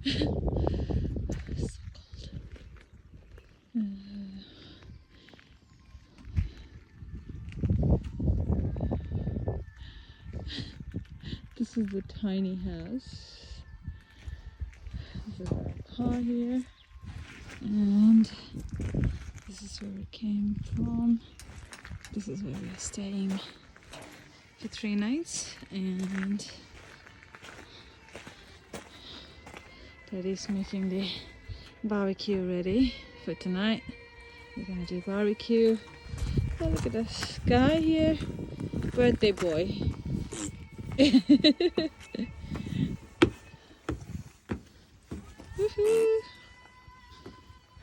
So cold. This is the tiny house. This is our car here, and this is where we came from. This is where we're staying for 3 nights, and Daddy's making the barbecue ready for tonight. We're gonna do barbecue. Oh, look at this guy here, birthday boy. Woohoo!